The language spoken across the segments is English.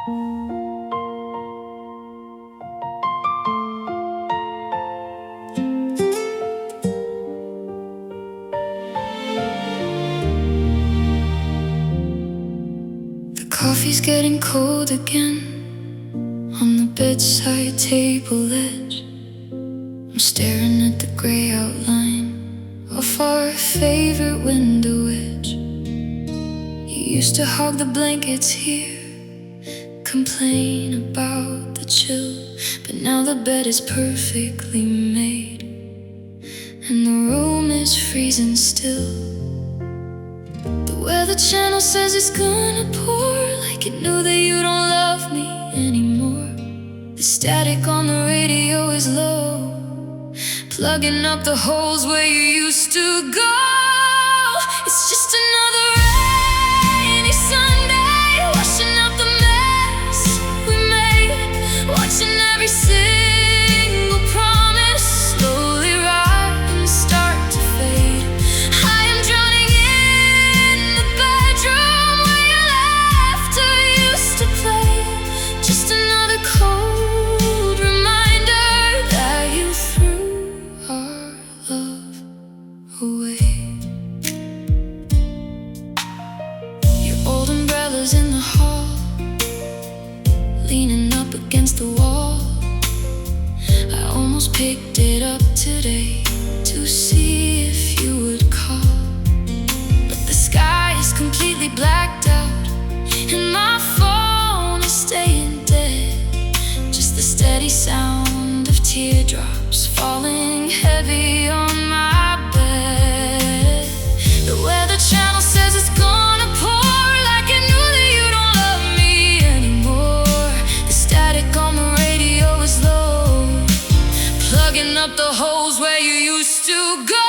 The coffee's getting cold again on the bedside table edge. I'm staring at the gray outline of our favorite window edge. You used to hog the blankets here, complain about the chill, but now the bed is perfectly made and the room is freezing still. The weather channel says it's gonna pour, like it knew that you don't love me anymore. The static on the radio is low, plugging up the holes where you used to go. It's just another rainy Sunday, washing out the mess we made, watching every single promise slowly rot and start to fade. I am drowning in the bedroom where your laughter used to play. Just another cold reminder that you threw our love away. Your old umbrella's in the hall, leaning up against the wall. I almost picked it up today to see if you would call, but the sky is completely blacked out and my phone is staying dead. Just the steady sound of teardrops falling heavy on my bed. The weather channel says it's gonna pour, like it knew that you don't love me anymore. The static on the radio is low, plugging up the holes where you used to go.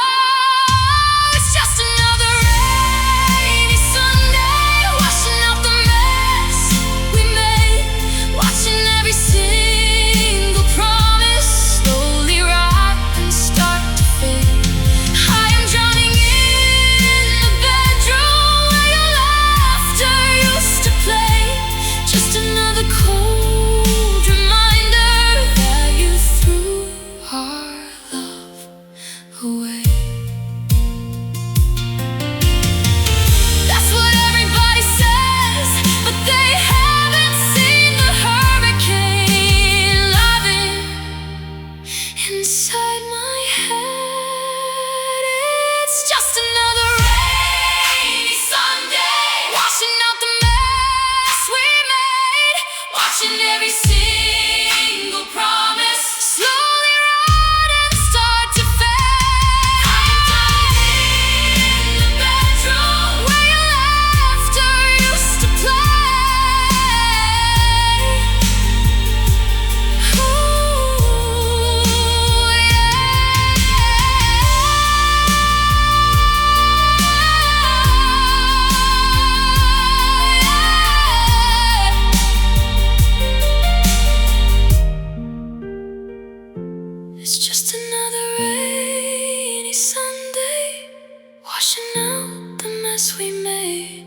It's just another rainy Sunday, washing out the mess we made, watching every single promise slowly rot and start to fade. I am drowning in the bedroom where your laughter used to play. Just another cold reminder that you threw our love away. That's what everybody says, but they haven't seen the hurricane living inside my head. It's just another rainy Sunday, washing out the mess we made, watching every single promise slowly rot and start to fade. I'm dying in the bedroom where your laughter used to play. It's just another rainy Sunday, washing out the mess we made,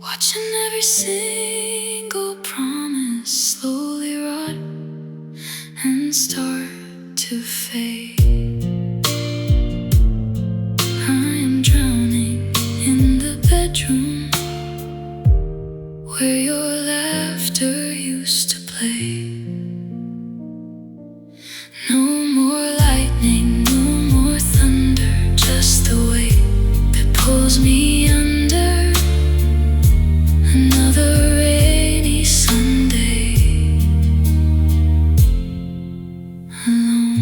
watching every single promise slowly rot and start to fade. I am drowning in the bedroom where your laughter used to play. No more lightning, no more thunder, just the weight that pulls me under. Another rainy Sunday, alone.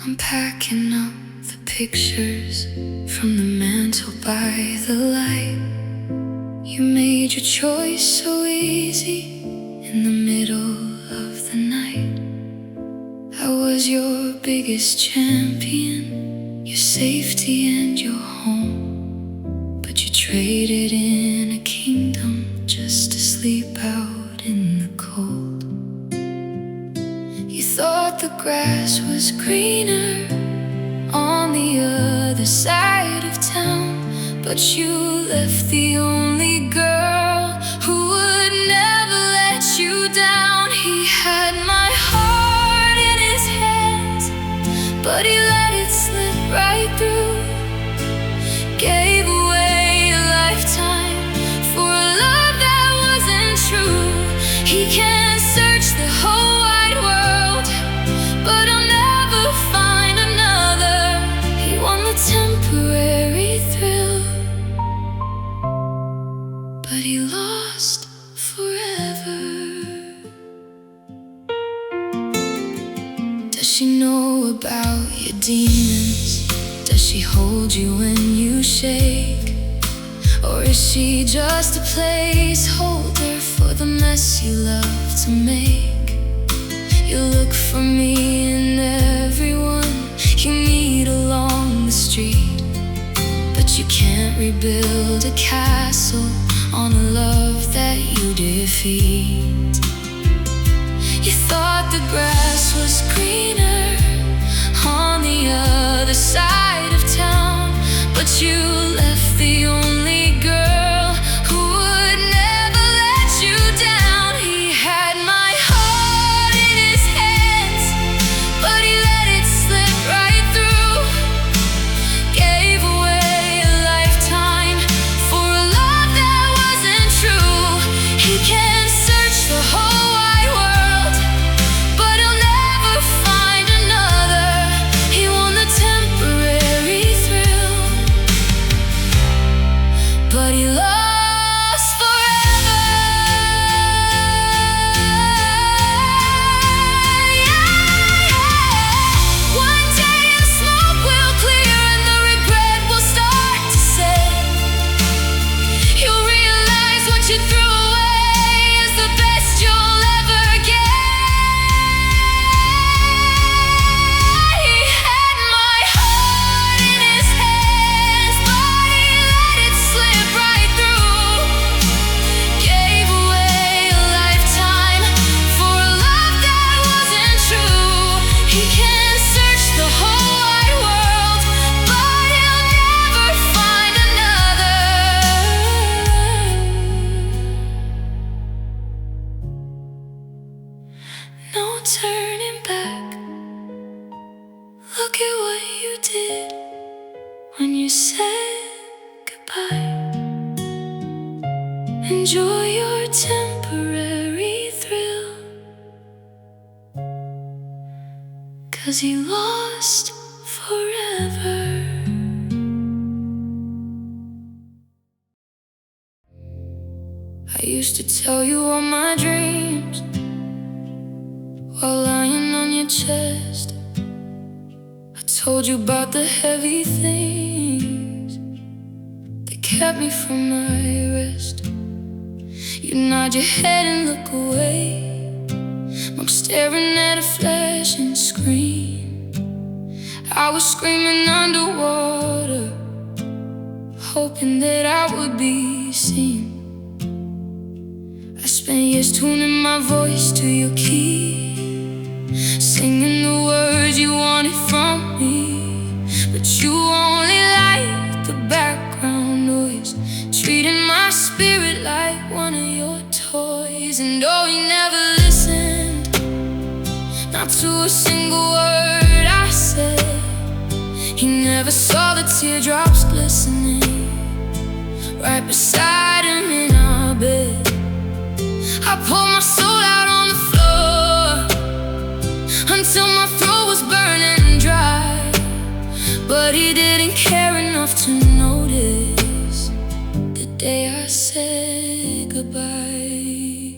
I'm packing up the pictures from the mantle by the light. You made your choice so easy in the middle of the night. I was your biggest champion, your safety and your home, but you traded in a kingdom just to sleep out in the cold. You thought the grass was greener on the other side of town, but you left the only girl who would never let you down. He had my heart in his hands, but he let it slip right through. Gave away a lifetime for a love that wasn't true. He can search the whole wide world, but I'll never find another. He won the temporary thrill, but he lost forever. Does she know about your demons? Does she hold you when you shake? Or is she just a placeholder for the mess you love to make? You look for me in everyone you meet along the street, but you can't rebuild a castle on a love that you defeat. You thought the grass was greener on the other side of town, but you left the only girl who would never let you down. He had my heart in his hands, but he let it slip right through. Gave away a lifetime for a love that wasn't true. He can search the whole wide world, but he'll never find another. He won the temporary thrill, but he lost forever. One day the smoke will clear and the regret will start to set. You'll realize what you threw away is the best you'll ever get. He had my heart in his hands, but he let it slip right through. Gave away a lifetime for a love that wasn't true. He can search the whole wide world, but he'll never find another. No turning back. Look at what you did when you said goodbye. Enjoy your temporary thrill, 'cause he lost forever. I used to tell you all my dreams while lying on your chest. I told you about the heavy things that kept me from my rest. You nod your head and look away. I'm staring at a flashing screen. I was screaming underwater, hoping that I would be seen. I spent years tuning my voice to your key, singing the words you wanted from me, but you only liked the background noise, treating my spirit like one of your toys. And oh, you never listened, not to a single word I said. You never saw the teardrops glistening right beside him in our bed. I poured my soul out on the floor until my throat was burning dry, but he didn't care enough to notice the day I said goodbye.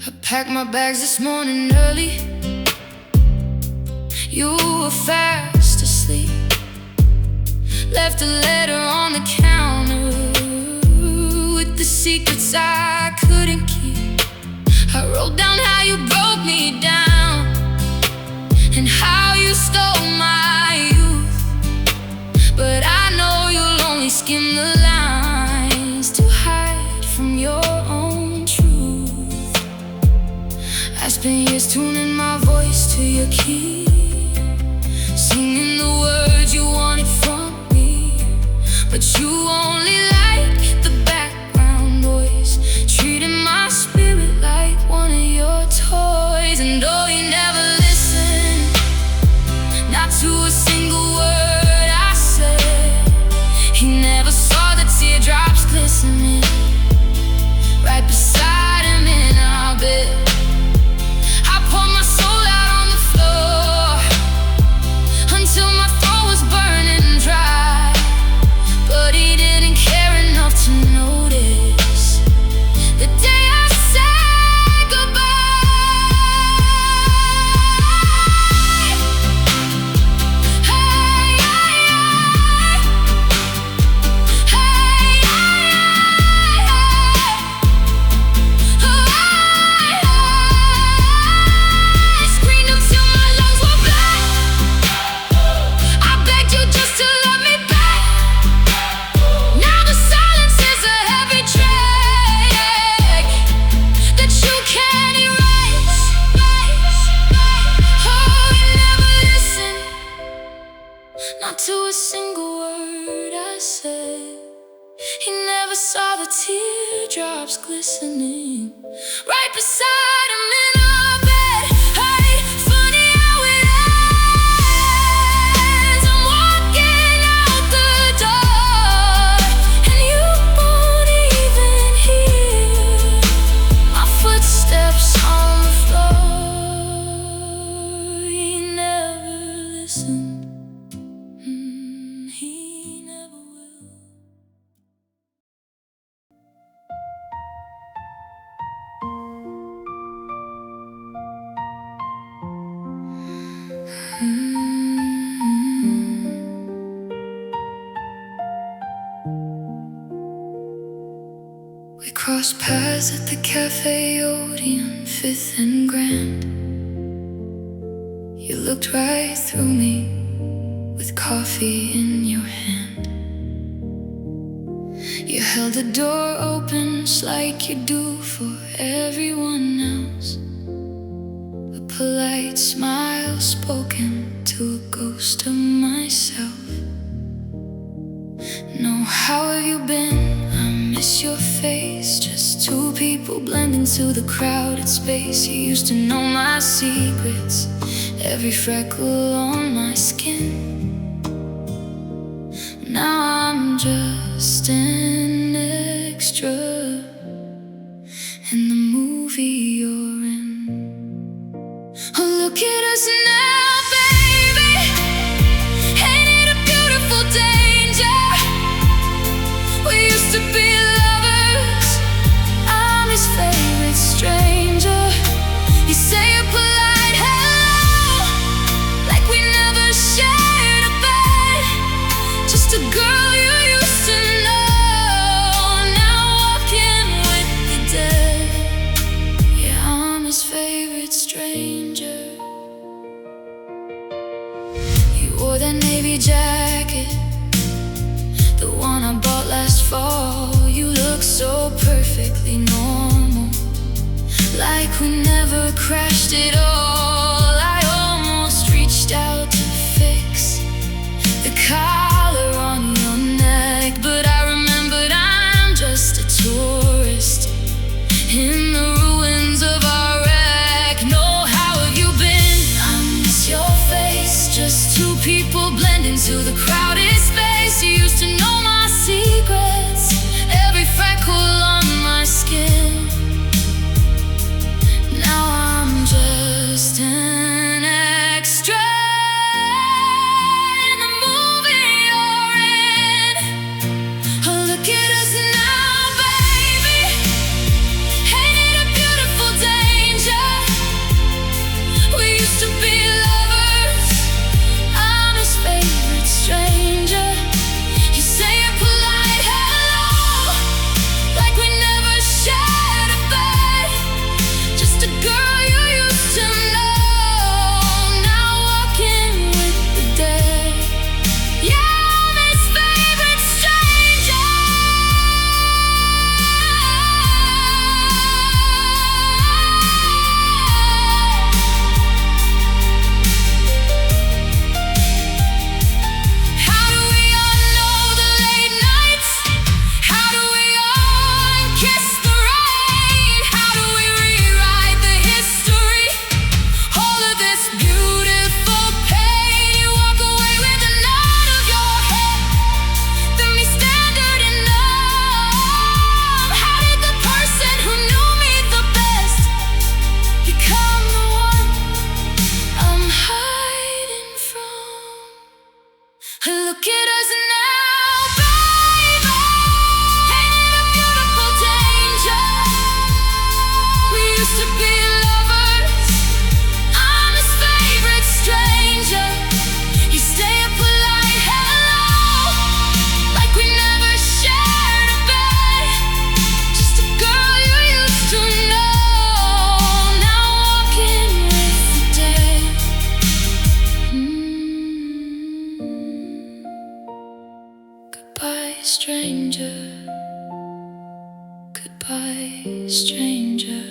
I packed my bags this morning early. You were fast asleep. Left a letter on the counter with the secrets I couldn't keep. I wrote down how you broke me down and how you stole my youth, single word I said. He never saw the teardrops glistening right beside him in our bed. I poured my soul out on the floor until my throat was burning dry, but he didn't care enough to notice the day I said goodbye. Hey, I screamed until my lungs were black. I begged you just to love me back. Now the silence is a heavy track that you can't erase. Oh, you never listened, not to a single word I said. He never saw the teardrops glistening right beside him in our bed. Hey, funny how it ends. I'm walking out the door, and you won't even hear my footsteps on the floor. He never listened. He never will. We crossed paths at the Cafe Odeon, 5th and Grand. You looked right through me with coffee in your hand. You held the door open just like you do for everyone else. A polite smile spoken to a ghost of myself. No, how have you been? I miss your face. Just two people blending to the crowded space. You used to know my secrets, every freckle on my skin. Now I'm just an extra in the movie you're in. Oh, look at us now, baby. Ain't it a beautiful danger? We used to be lovers. I'm his favorite stranger. You say a polite hello, like we never shared a bed. Just a girl you used to know, now walking with the dead. Yeah, I'm his favorite stranger. You wore that navy jacket, the one I bought last fall. You look so perfectly normal, like we never crashed at all. I almost reached out to fix the collar on your neck, but I remembered I'm just a tourist in the ruins of our wreck. No, how have you been? I miss your face. Just two people blending to the crowded space. You used to know my secrets, every freckle on my skin. Now I'm just an extra in the movie you're in. Oh, look at us now, baby. Ain't it a beautiful danger? We used to be lovers. I'm his favorite stranger. You say a polite hello, like we never shared Look at us now, baby. Ain't it a beautiful danger? We used to be lovers. I'm his favorite stranger. You say a polite hello, like we never shared a bed. Just a girl you used to know, now walking with the dead. Goodbye, stranger. Goodbye, stranger.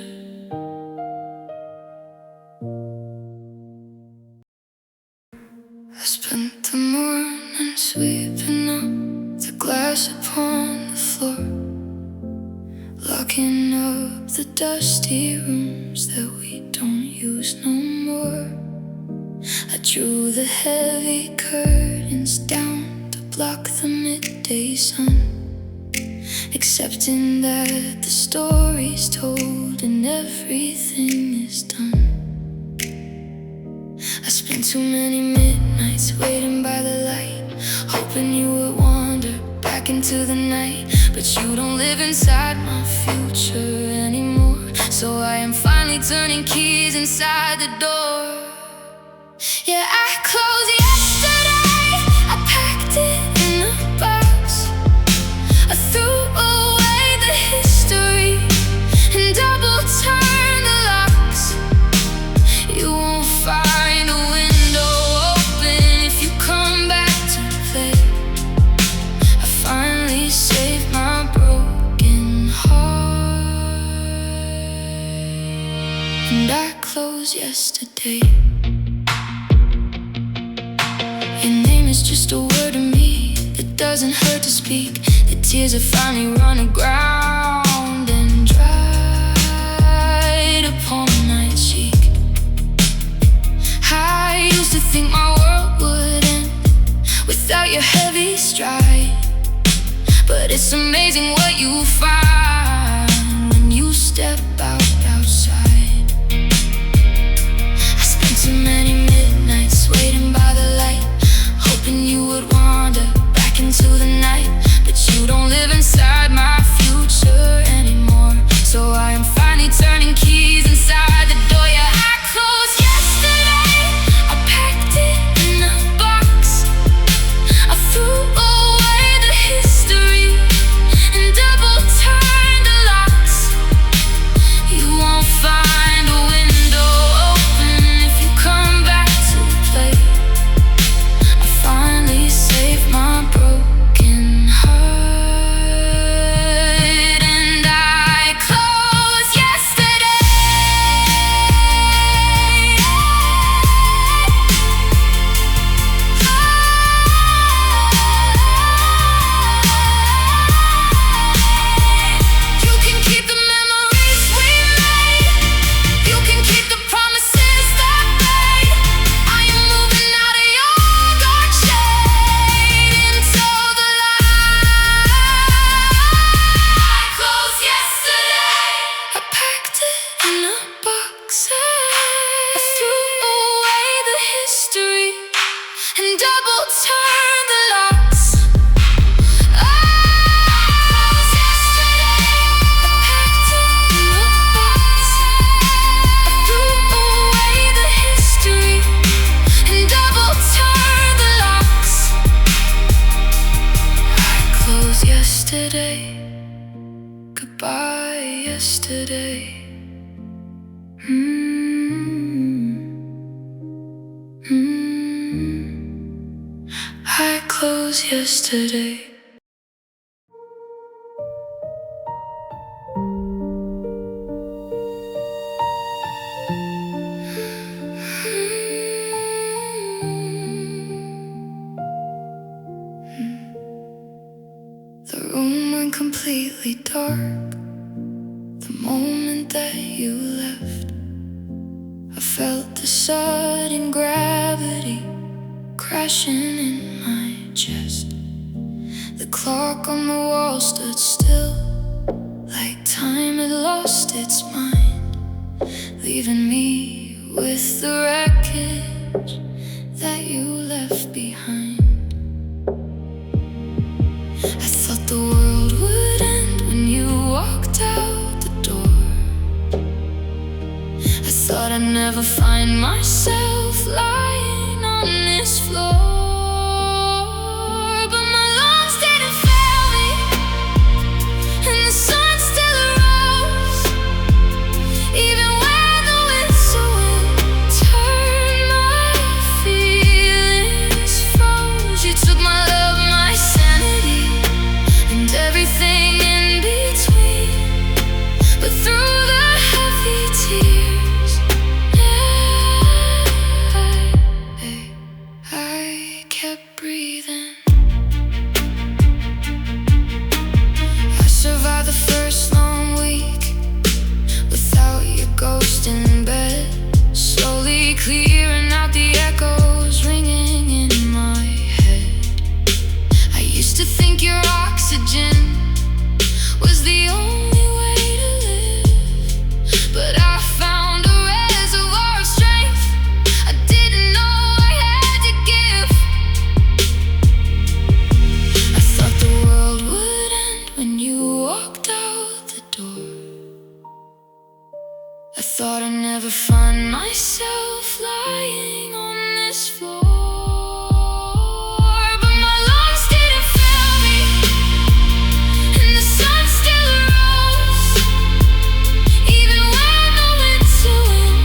I spent the morning sweeping up the glass upon the floor, locking up the dusty rooms that we don't use no more. I drew the heavy curtains down to block the midday sun, accepting that the story's told and everything is done. I spent too many midnights waiting by the light, hoping you would wander back into the night. But you don't live inside my future anymore, so I am finally turning keys inside the door. Yeah, I closed yesterday, I packed it in a box. I threw away the history and double-turned the locks. You won't find a window open if you come back to play. I finally saved my broken heart, and I closed yesterday. Your name is just a word to me that doesn't hurt to speak. The tears have finally run aground and dried upon my cheek. I used to think my world would end without your heavy stride, but it's amazing what you find when you step outside. I spent too many midnights waiting by the light, hoping you would wander back into the night. But you don't live inside my future anymore, so I am finally turning keys inside the door. Yeah, I closed yesterday, I packed it in a box. I threw away the history and double-turned the locks. You won't find a window open if you come back to play. I finally saved my broken heart, and I closed yesterday. You can keep the memories we made, you can keep the promises that made. I am moving out of your dark shade into the light. I closed yesterday, I packed it in a box. I threw away the history and double-turned the locks. I closed yesterday, I packed it in a box. I threw away the history and double-turned the locks. I closed yesterday. Goodbye, yesterday. I closed yesterday. The room went completely dark the moment that you left. I felt the sudden gravity crashing in my chest. The clock on the wall stood still, like time had lost its mind, leaving me with the wreckage that you left behind. thought I'd never find myself lying on this floor, but my lungs didn't fail me, and the sun still arose, even when the whistle wind turned my feelings froze. You took my love, my sanity, and everything in between, but through the heavy tears, I kept breathing. I survived the first long week without your ghost in bed, slowly clearing out the echoes ringing in my head. I used to think your oxygen was the only way to live, but I found a reservoir of strength I didn't know I had to give. I thought the world would end when you walked out the door. I thought I'd never find myself lying on this floor, but my lungs didn't fail me, and the sun still arose, even when the winter wind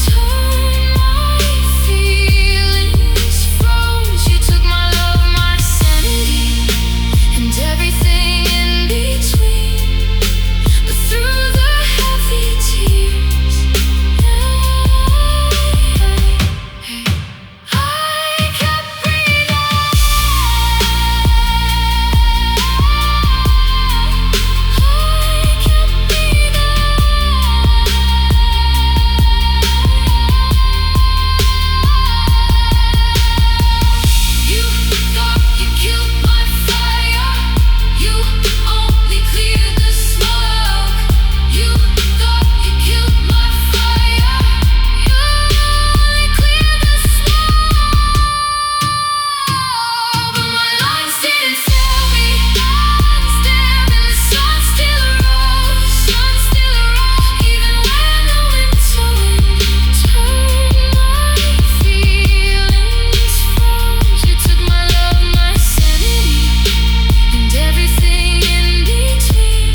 turned my feelings froze. You took my love, my sanity, and everything in between, but through the heavy tears, I kept breathing. I kept breathing. You thought you killed my fire. You only cleared the smoke. You thought you killed my fire. You only cleared the smoke. But my lungs didn't fail me. And the sun still arose. Sun still arose. Even when the winter wind turned my feelings froze. You took my love, my sanity, and everything in between.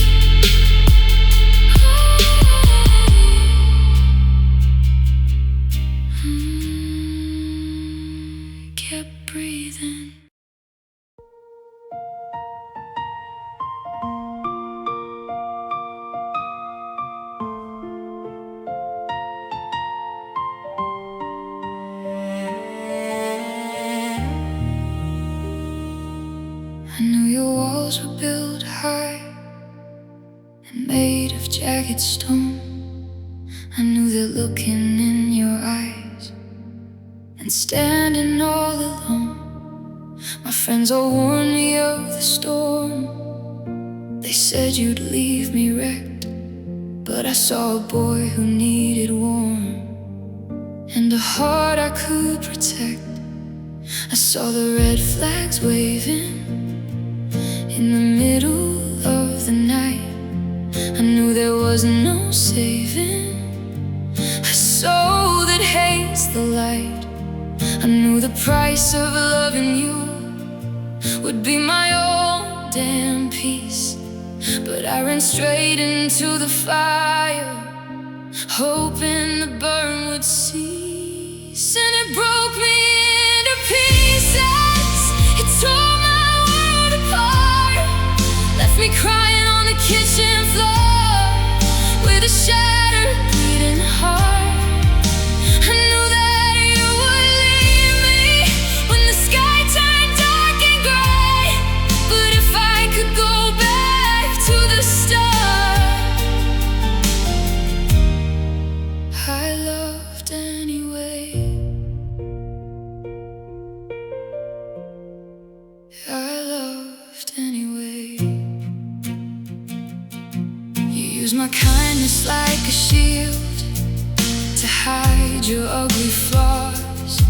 Kept breathing. I knew your walls were built high and made of jagged stone. I knew that looking in your eyes and standing all alone, my friends all warned me of the storm. They said you'd leave me wrecked, but I saw a boy who needed warm, and a heart I could protect. I saw the red flags waving in the middle of the night. I knew there was no saving a soul that hates the light. I knew the price of loving you would be my own damn peace, but I ran straight into the fire, hoping the burn would cease. And it broke me into pieces. It tore my world apart, left me crying on the kitchen floor with a shattered, bleeding heart. I knew that you would leave me when the sky turned dark and gray, but if I could go back to the start, I loved anyway. I loved anyway. You used my kindness like a shield to hide your ugly flaws,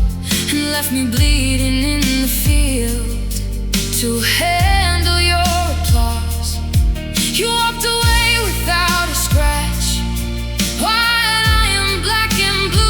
and left me bleeding in the field to handle your applause. You walked away without a scratch, while I am black and blue.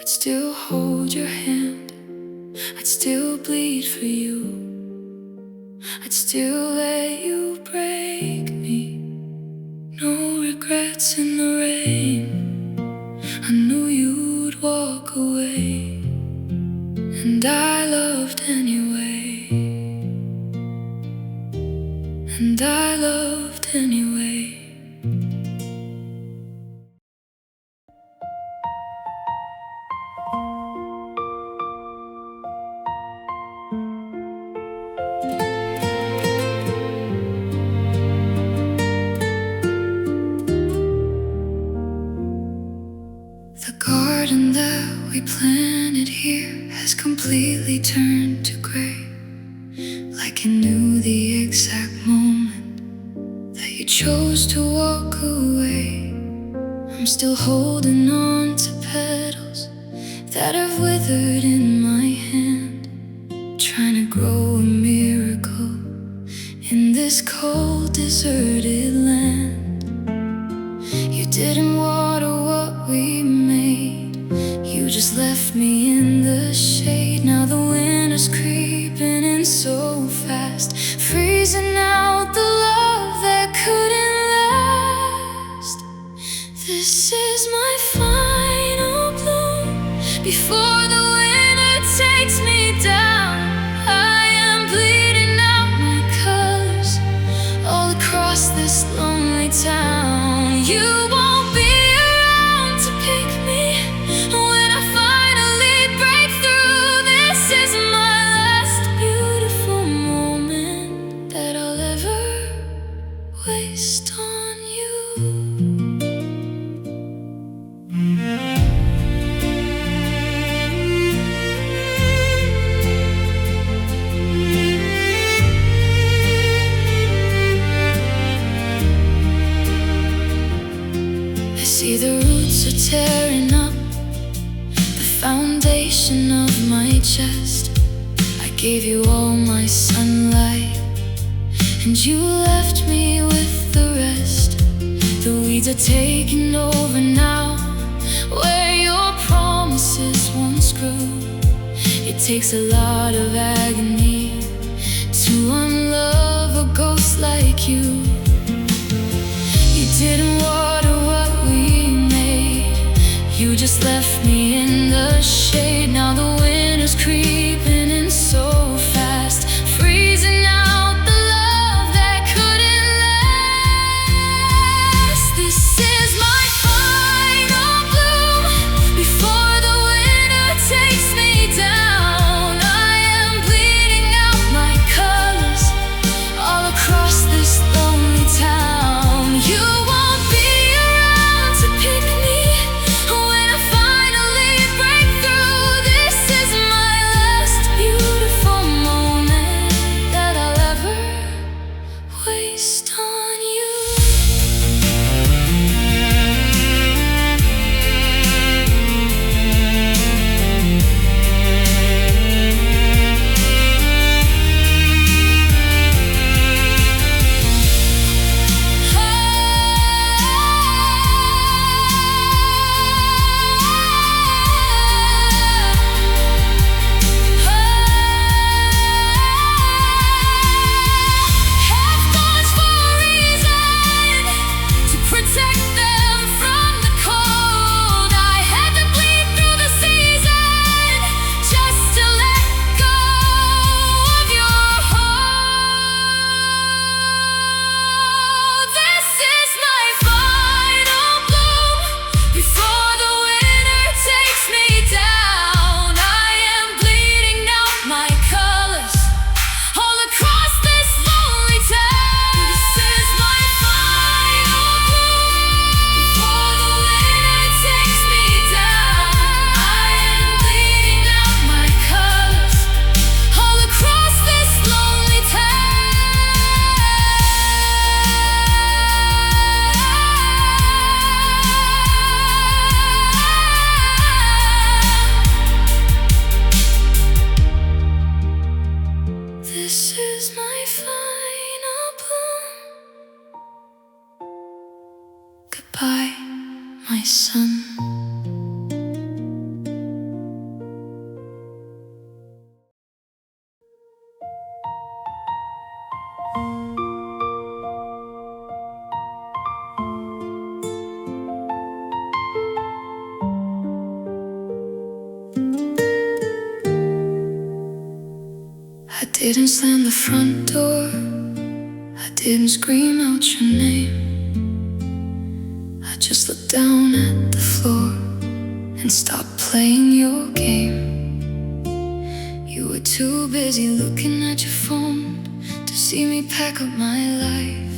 I'd still hold your hand, I'd still bleed for you, I'd still let you break me. No regrets in the rain, I knew you'd walk away, and I loved anyway, and I loved anyway. The garden that we planted here has completely turned to gray, like I knew the exact moment that you chose to walk away. I'm still holding on to petals that have withered in my hand, trying to grow a miracle in this cold, deserted land. You didn't water what we made, you just left me in the shade. Now the winter's creeping in so fast, freezing out the love that couldn't last. This is my final bloom before the winter takes me down. I am bleeding out my colors all across this lonely town. You won't be around to pick me when I finally break through. This is my last beautiful moment that I'll ever waste on you. I see the roots are tearing up the foundation of my chest. I gave you all my sunlight, and you left me with the rest. The weeds are taking over now, where your promises once grew. It takes a lot of agony to unlove a ghost like you. You didn't water what we made, you just left me in the shade. Now the winter's creeping in so fast, freezing out the love that couldn't last. This is my final bloom before the winter takes me down. I am bleeding out my colors all across this lonely town. You won't be around to pick me when I finally break through. This is my last didn't slam the front door, I didn't scream out your name. I just looked down at the floor and stopped playing your game. You were too busy looking at your phone to see me pack up my life,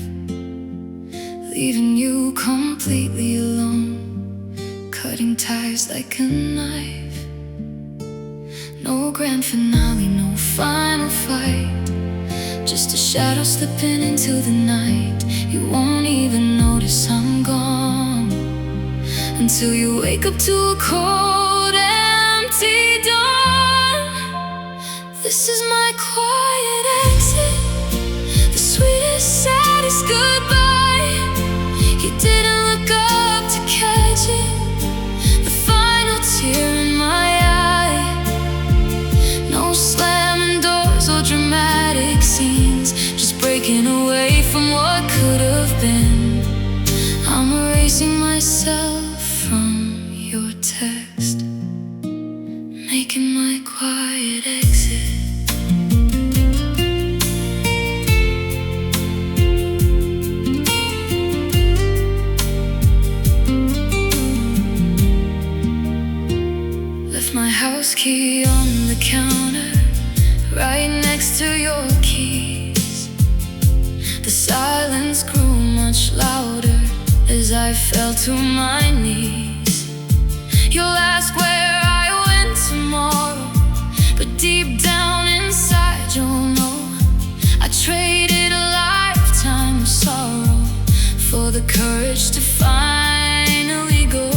leaving you completely alone, cutting ties like a knife. No grand finale, no final fight, just a shadow slipping into the night. You won't even notice I'm gone until you wake up to a cold, empty dawn. This is my quiet exit, the sweetest, saddest goodbye. You didn't look up to catch it, the final tear in my eye. No slamming doors or dramatic scenes, just breaking away from what could have been. I'm erasing myself from your text, making my quiet exit. Left my house key on the counter, right next to your keys. The silence grew much louder as I fell to my knees. You'll ask where I went tomorrow, but deep down inside you'll know I traded a lifetime of sorrow for the courage to finally go.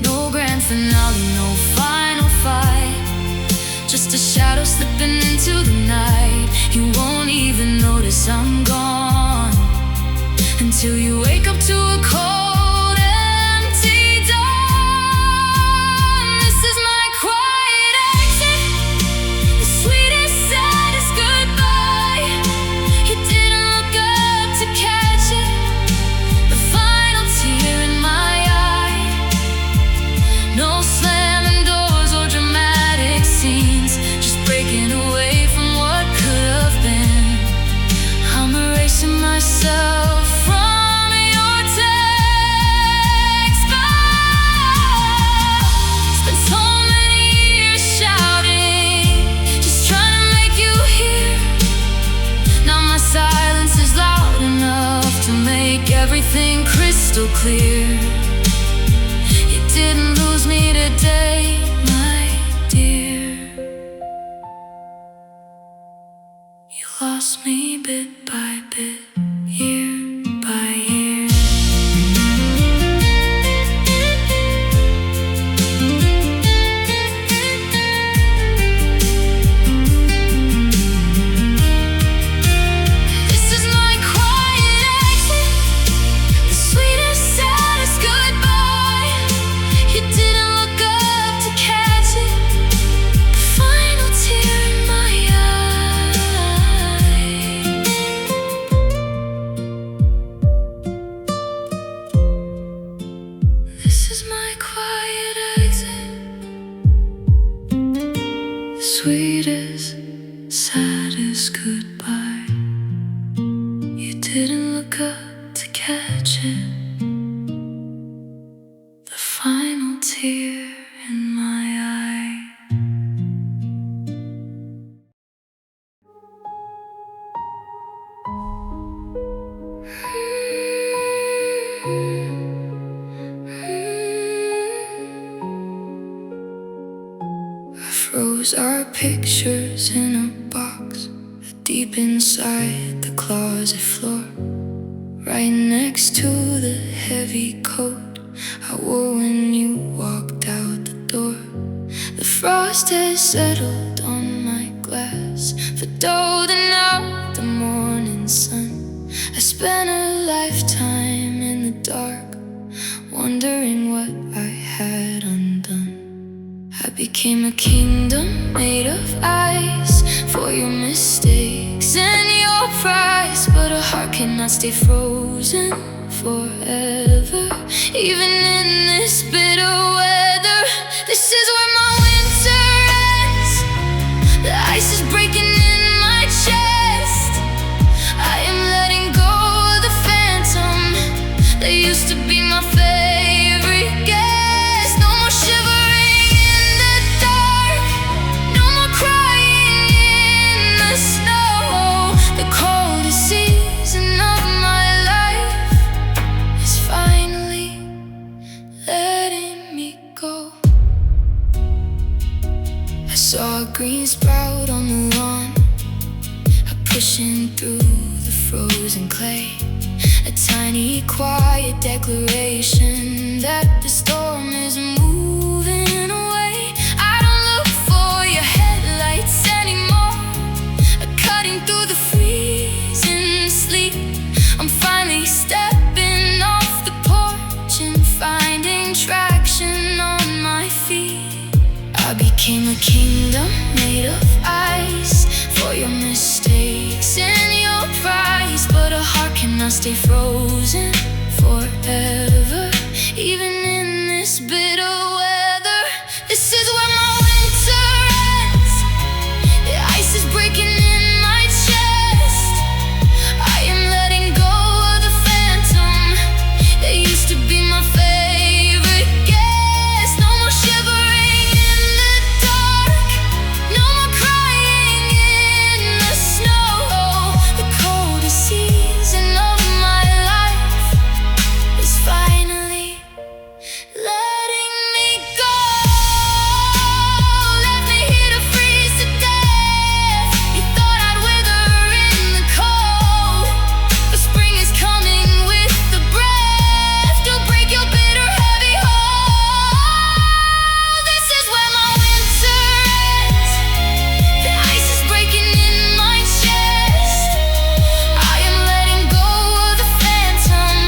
No grand finale, no final fight, just a shadow slipping into the night. You won't even notice I'm gone until you wake up to a cold, empty dawn. This is my quiet exit, the sweetest, saddest goodbye. You didn't look up to catch it, the final tear in my eye. No slamming doors or dramatic scenes, just breaking away from what could have been. I'm erasing myself from your text. Spent so many years shouting, just trying to make you hear. Now my silence is loud enough to make everything crystal clear. You didn't lose me today, my dear. You lost me bit by bit, year by year. This is my quiet exit, the sweetest, saddest goodbye. You didn't look up to catch it, the final tear in my eye. This is my quiet exit, the sweetest, saddest goodbye. You didn't look up to catch it, the final tear in my eye. I froze our pictures in a box deep inside the closet floor, right next to the heavy coat I wore when you walked out the door. The frost has settled on my glass, folding out the morning sun. I spent a lifetime in the dark, wondering what I had undone. I became a kingdom made of ice for your mistakes and your price, but a heart cannot stay frozen forever, even in this bitter weather. This is where my winter ends. The ice is breaking in my Saw a green sprout on the lawn, pushing through the frozen clay. A tiny quiet declaration that the storm is moving away. I don't look for your headlights anymore, cutting through the freezing sleet. I'm finally stepping off the porch and finding traction on my feet. I became a kingdom made of ice for your mistakes and your price, but a heart cannot stay frozen forever, even in this bitter weather. This is where my winter ends. The ice is breaking in my chest. I am letting go of the phantom that used to be my favorite guest. No more shivering in the dark, no more crying in the snow. The coldest season of my life is finally letting me go. Left me here to freeze to death. You thought I'd wither in the cold, but spring is coming with the breath to break your bitter heavy heart. This is where my winter ends. The ice is breaking in my chest. I am letting go of the phantom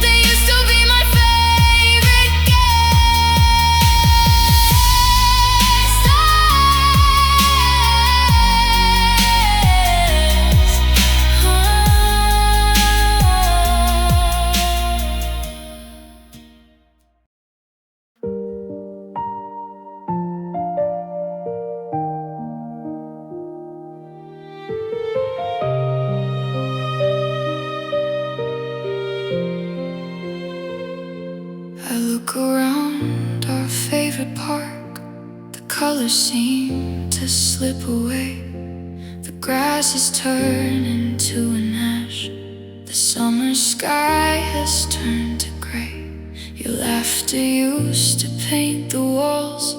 that used to be my favorite I look around our favorite park. The colors seem to slip away. The grass is turning to an ash. The summer sky has turned to gray. Your laughter used to paint the walls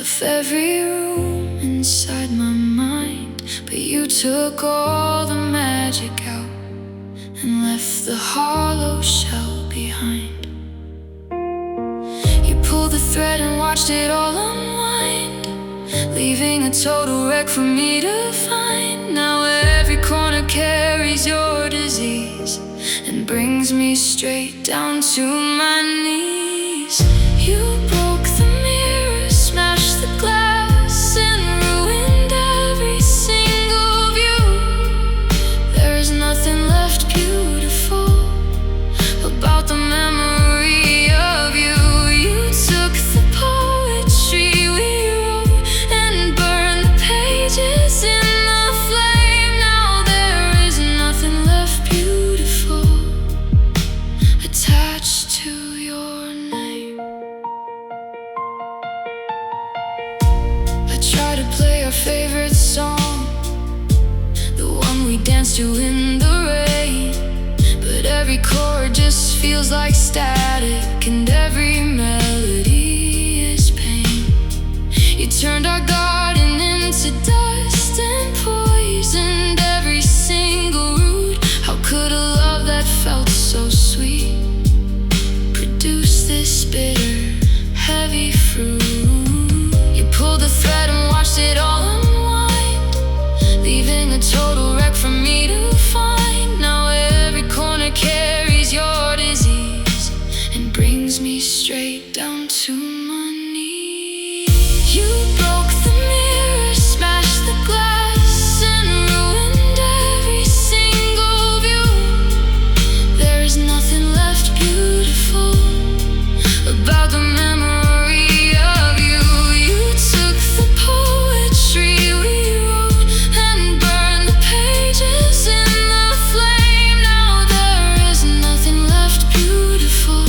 of every room inside my mind, but you took all the magic out and left the hollow shell behind. You pulled the thread and watched it all unwind, leaving a total wreck for me to find. Now every corner carries your disease and brings me straight down to my knees. You broke the mirror, smashed the glass, and ruined every single view. There is nothing left beautiful about the memory of you. You took the poetry we wrote and burned the pages in the flame. Now there is nothing left beautiful attached to your name. I try to play our favorite song, the one we danced to in the rain, but every chord just feels like static, and every melody is pain. You turned our garden into dust and poisoned every single root. How could a love that felt so sweet produce this bitter, heavy fruit? You pulled the thread and watched it all unwind, leaving a total wreck for me to find. Now every corner carries your disease and brings me straight down to my knees. You broke the mirror, smashed the glass, and ruined every single view. There is nothing left beautiful about the memory of you. You took the poetry we wrote and burned the pages in the flame. Now there is nothing left beautiful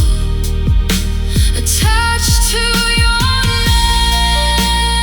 attached to your name.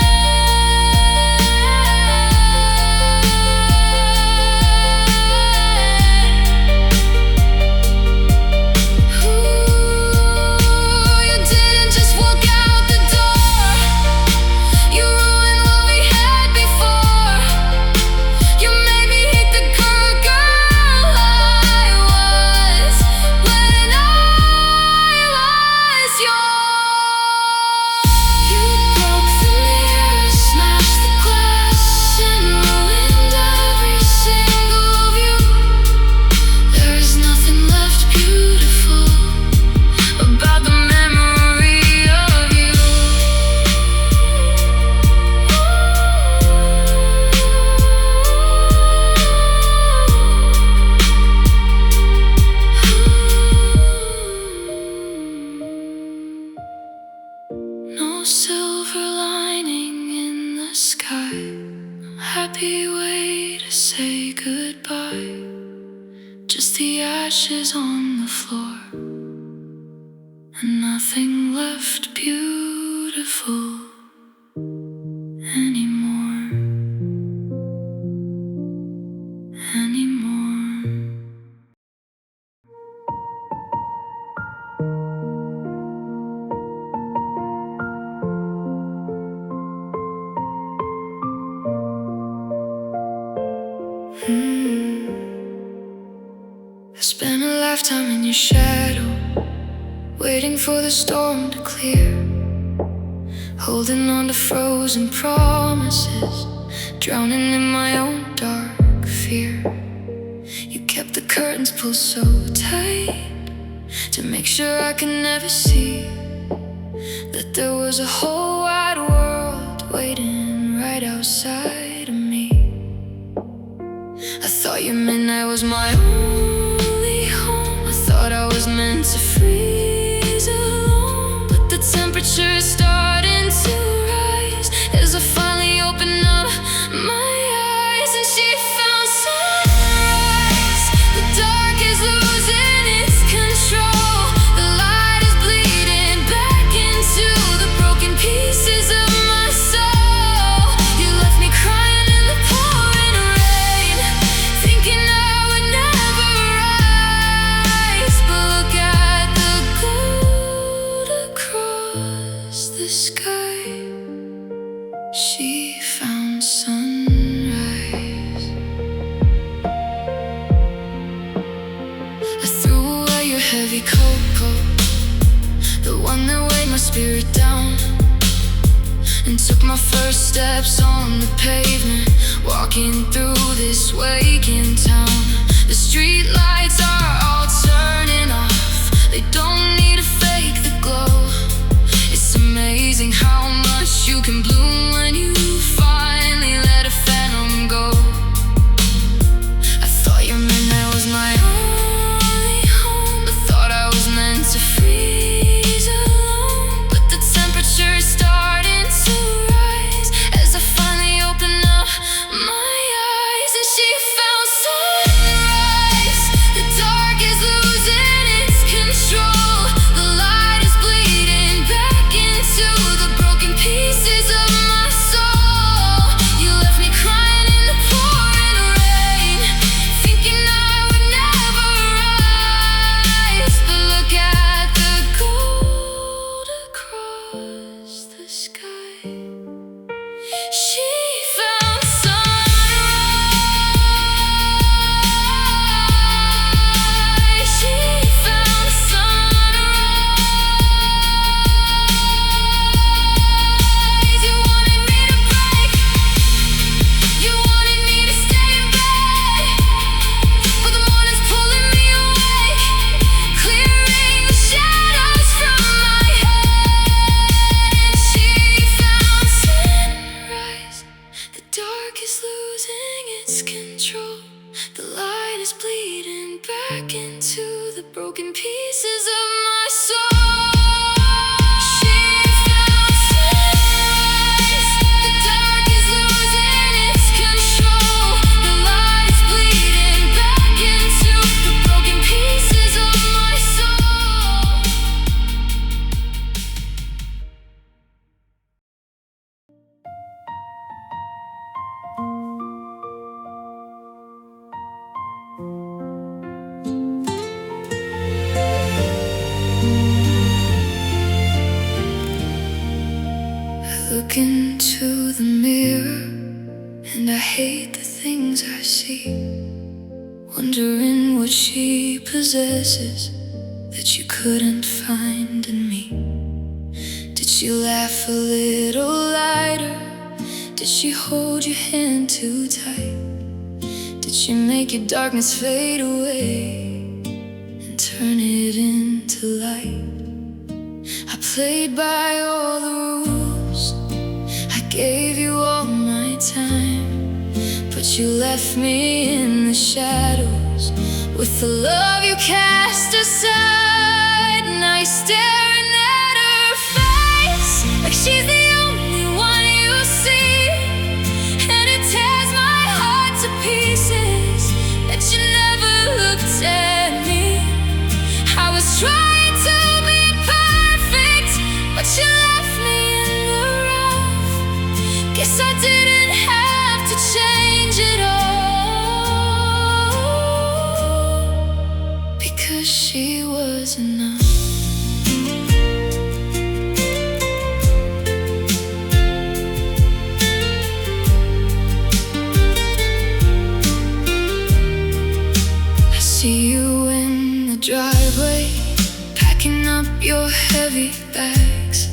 silver lining in the sky, a happy way to say goodbye. Just the ashes on the floor, and nothing left beautiful anymore. I spent a lifetime in your shadow, waiting for the storm to clear, holding on to frozen promises, drowning in my own dark fear. You kept the curtains pulled so tight to make sure I could never see that there was a whole wide world waiting right outside of me. I thought your midnight was my only home. I thought I was meant to freeze alone, but the temperature is starting to rise as I finally open up my eyes, and she found sunrise. The dark is losing its control. The light is bleeding back into the broken pieces of my soul. You left me crying in the pouring rain, thinking I would never rise. But look at the gold across the sky. She found sunrise. I threw away your heavy coat, the one that weighed my spirit down, and took my first steps on the pavement, walking through this waking town. The street lights are all turning off, they don't need to fake the glow. It's amazing how much you can bloom when you finally let a phantom go. I thought your midnight was my only home. I thought I was meant to freeze alone, but the temperature is starting to rise as I finally open up my eyes, and she found sunrise. The dark is losing its control. The light is bleeding back into the broken pieces of my soul. You left me crying in the pouring rain, thinking I would never rise. But look at the gold across the sky. She found sunrise. She found sunrise. You wanted me to break, you wanted me to stay in bed, but the morning's pulling me awake, clearing the shadows from my head. And she found sunrise. The dark is losing its control. The light is bleeding back into the broken pieces of my soul. She found sunrise. The dark is losing its control. The light is bleeding back into the broken pieces of my soul. I look into the mirror and I hate the things I see, wondering what she possesses that you couldn't find in me. Did she laugh a little lighter? Did she hold your hand too tight? Did she make your darkness fade away and turn it into light? I played by all the rules, I gave you all my time, but you left me in the shadows with the love you cast aside. Now you're staring at her face like she's the Guess I didn't have to change it all, because she was enough. See you in the driveway, packing up your heavy bags,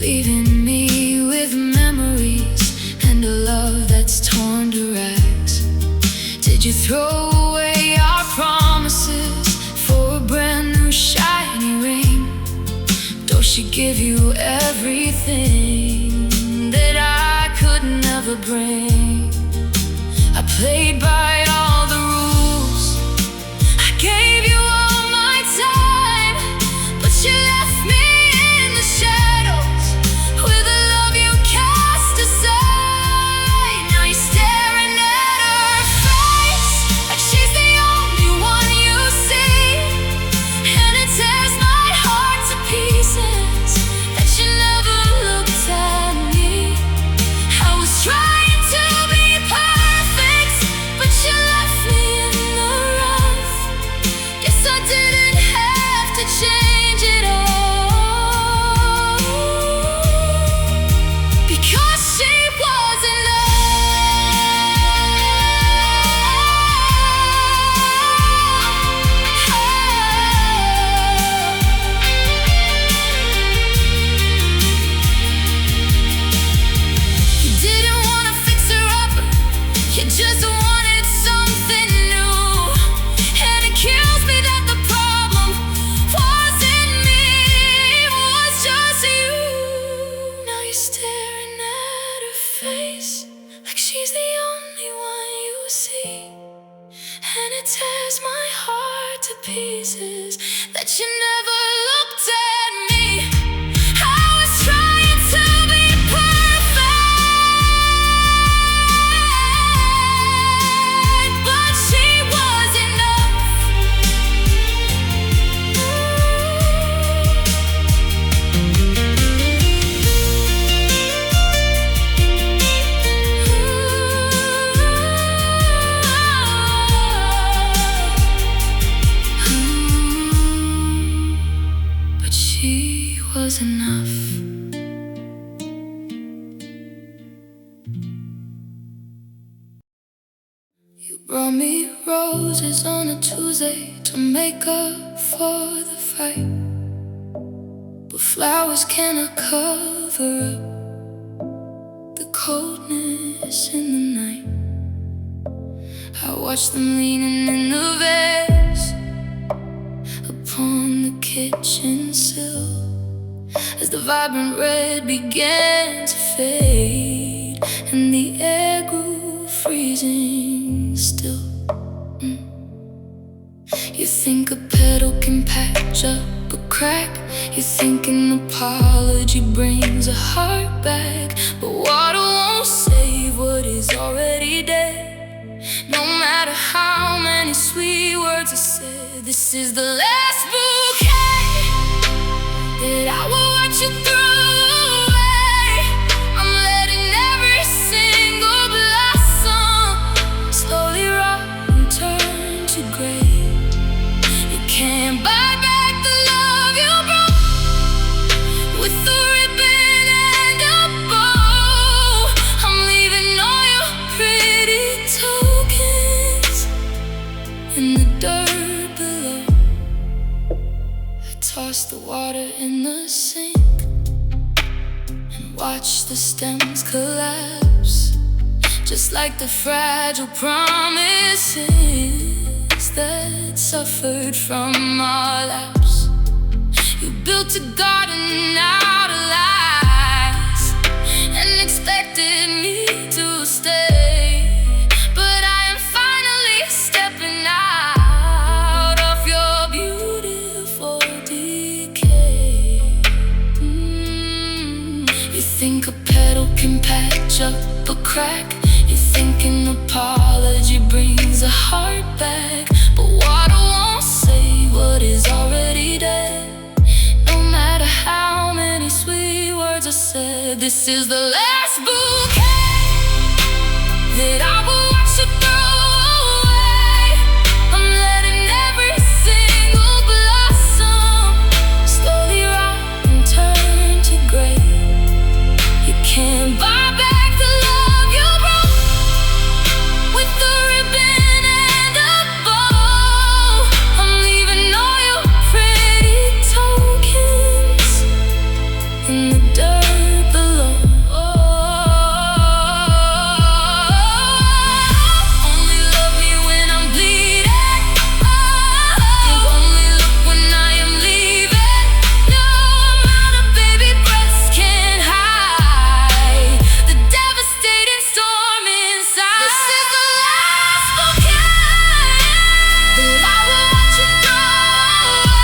leaving me with memories and a love that's torn to rags. Did you throw away our promises for a brand new shiny ring? Does she give you everything that I could never bring? I played by all the rules, gave you all my time, but you left me in the shadows with a love you cast aside. Now you're staring at her face like she's the only one you see, and it tears my heart to pieces that you never looked at me. I was trying to be perfect, but you left me in the rough. Guess I didn't have to change it all, because she was You didn't want to fix her up, you just wanted something new. And it kills me that the problem wasn't me, it was just you. Now you're staring at her face like she's the only one you see, and it tears my heart to pieces that you never looked at me. I was trying to be perfect, but she was enough. But she was enough. You brought me roses on a Tuesday to make up for the fight, but flowers cannot cover up the coldness in the night. I watched them leaning in the vase upon the kitchen sill as the vibrant red began to fade and the air grew freezing still. You think a petal can patch up a crack, you think an apology brings a heart back, but water won't save what is already dead. No matter how many sweet words are said, this is the last bouquet that I will watch you throw away. I'm letting every single blossom slowly rot and turn to gray. You can't buy back the love you broke with a ribbon and a bow. I'm leaving all your pretty tokens in the dirt below. I toss the water in the sink and watch the stems collapse, just like the fragile promises that suffered from our lapse. You built a garden out of lies and expected me to stay, but I am finally stepping out of your beautiful decay. You think a petal can patch up a crack, you think an apology brings a heart back, but water won't save what is already dead. No matter how how many sweet words I said. This is the last bouquet that I will watch you throw away. I'm letting every single blossom slowly rot and turn to gray. You can't buy back the love you broke with the ribbon and a bow. I'm leaving all your pretty tokens in the dirt below. Only love me when I'm bleeding. You only look when I am leaving. No amount of baby breaths can hide the devastating storm inside. This is the last bouquet that I will watch you throw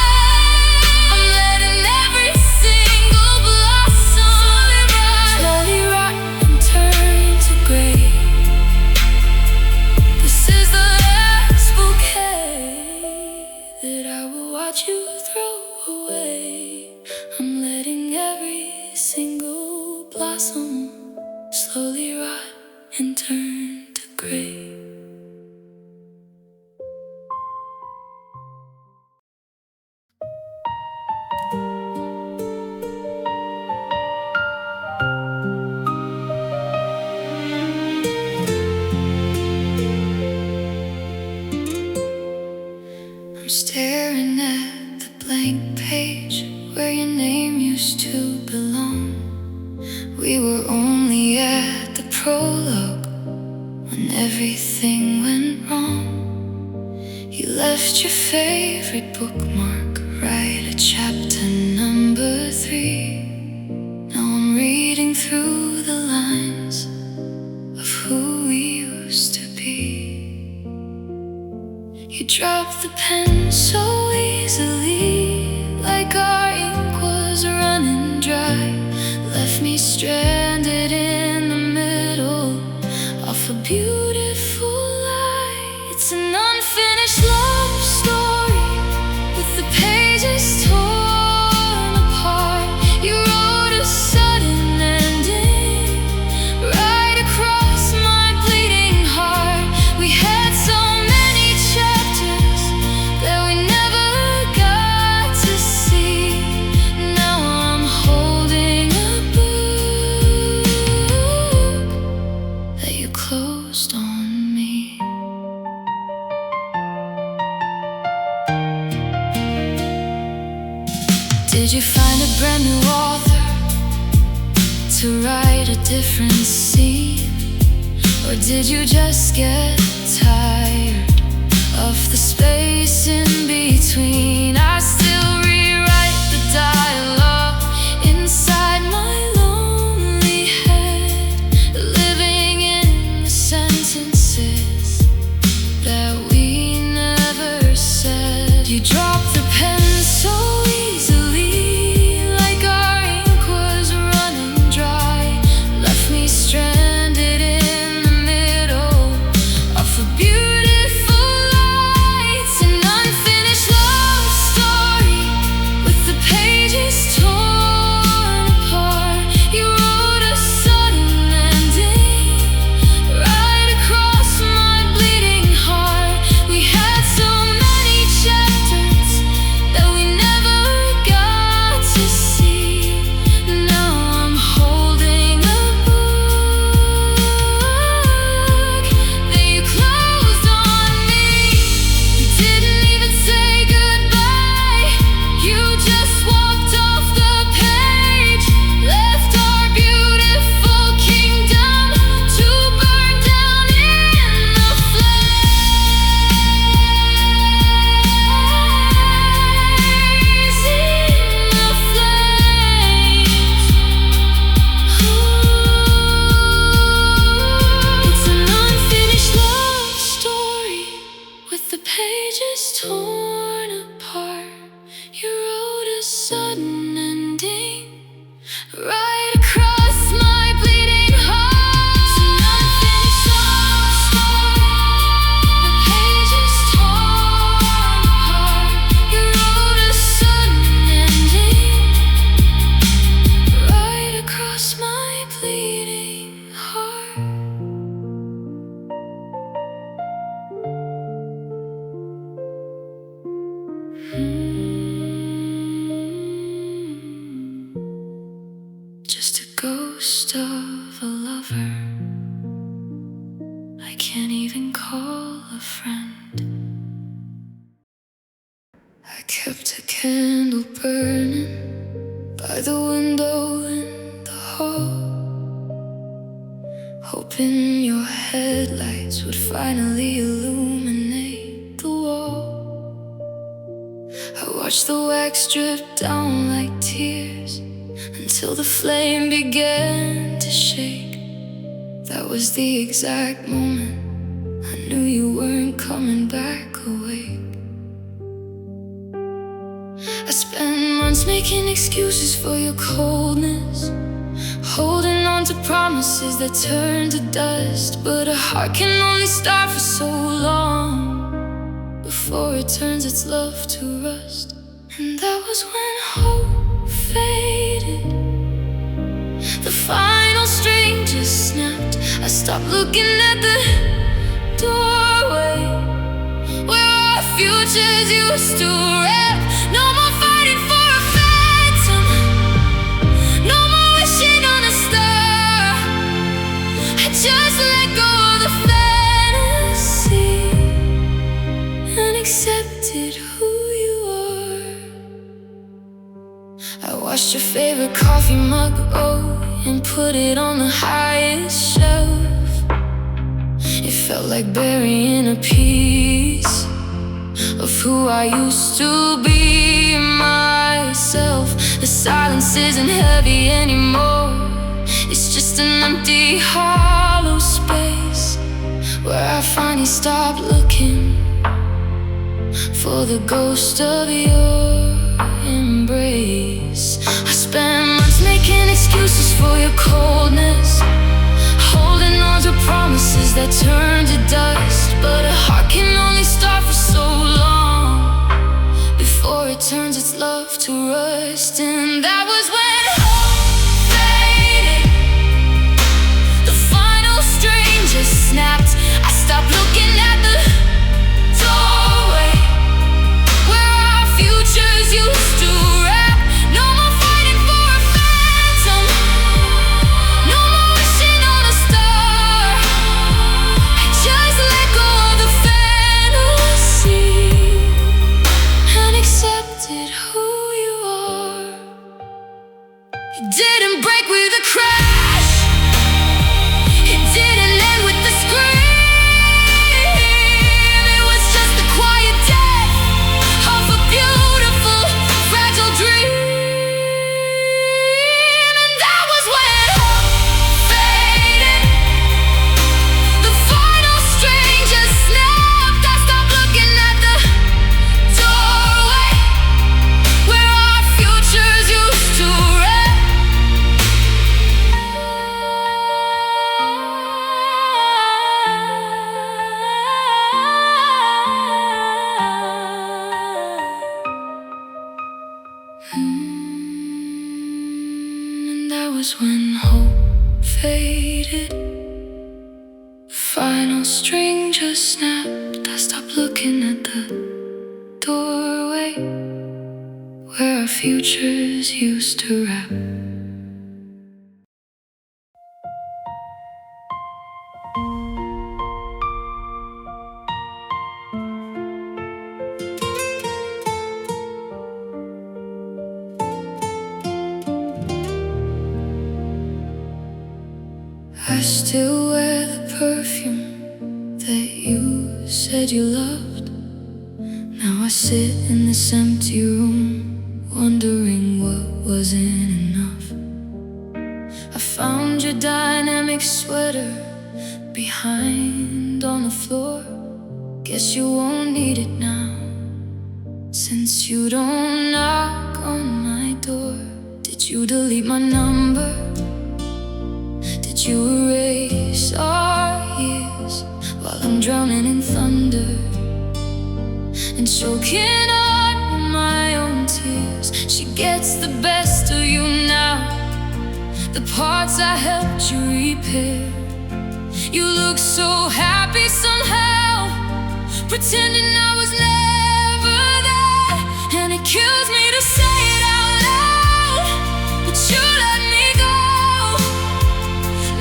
away. I'm letting every single blossom slowly rot and turn to gray. This is the last bouquet that I will watch you throw away. I'm letting every single blossom slowly rot and turn to gray. I'm staring at the blank page where your name used to belong. We were only at the prologue when everything went wrong. You left your favorite bookmark, write a chapter number 3. Now I'm reading through the lines of who we used to be. You dropped the pen so easily, like our ink was running dry. Left me stranded in the middle of a beautiful lie. It's an unfinished love story with the pages torn apart. You wrote a sudden ending right across my bleeding heart. We had so many chapters that we never got to see. Now I'm holding a book that you closed on me. Did you find a brand new author to write a different scene? Or did you just get tired of the space in between? I still rewrite the dialogue inside my lonely head, living in the sentences that we never said. You dropped the pen so easily, like our ink was running dry. Left me stranded in the middle of a beautiful lie. It's an unfinished love story bleeding heart. Just a ghost of a lover I can't even call a friend. I kept a candle burning by the window in the hall, hoping your headlights would finally illuminate the wall. I watched the wax drip down like tears until the flame began to shake. That was the exact moment I knew you weren't coming back awake. I spent months making excuses for your coldness, holding on to promises that turned to dust. But a heart can only start for so long before it turns its love to rust. And that was when hope faded, the final string just snapped. I stopped looking at the doorway where our futures used to wrap. No more fighting for a phantom, no more wishing on a star. I just let go of the fantasy and accepted who you are. I washed your favorite coffee mug, and put it on the highest shelf. It felt like burying a piece of who I used to be myself. The silence isn't heavy anymore, it's just an empty, hollow space where I finally stopped looking for the ghost of your embrace. I spent months making excuses for your coldness, holding on to promises that turned to dust. But a heart can only start for so long before it turns its love to rust. And that was when hope faded, the final string just snapped. I stopped looking at the doorway where our futures used to wrap. No more fighting for a phantom, no more wishing on a star. I just let go of the fantasy and accepted who you are. It didn't break with a crash, it didn't end with the scream. It was just the quiet death of a beautiful, fragile dream. And that was when hope faded, the final string just snapped. I stopped looking at the doorway where our futures used to wrap. And that was when hope faded, the final string just snapped. I stopped looking at the doorway where our futures used to wrap. I still wear the perfume that you said you loved. Now I sit in this empty room, wondering what wasn't enough. I found your dynamic sweater behind on the floor. Guess you won't need it now, since you don't knock on my door. Did you delete my number? Did you erase our years while I'm drowning in thunder and choking on my own tears? She gets the best of you now, the parts I helped you repair. You look so happy somehow, pretending I was never there. And it kills me to say it out loud, but you let me go.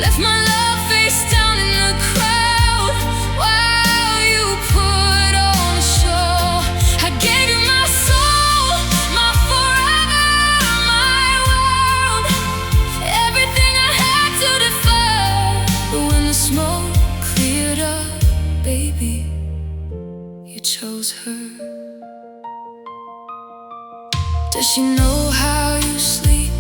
Left my love face down in the crowd while you put on a show. I gave you my soul, my forever, my world, everything I had to defer. But when the smoke cleared up, baby, you chose her. Does she know how you sleep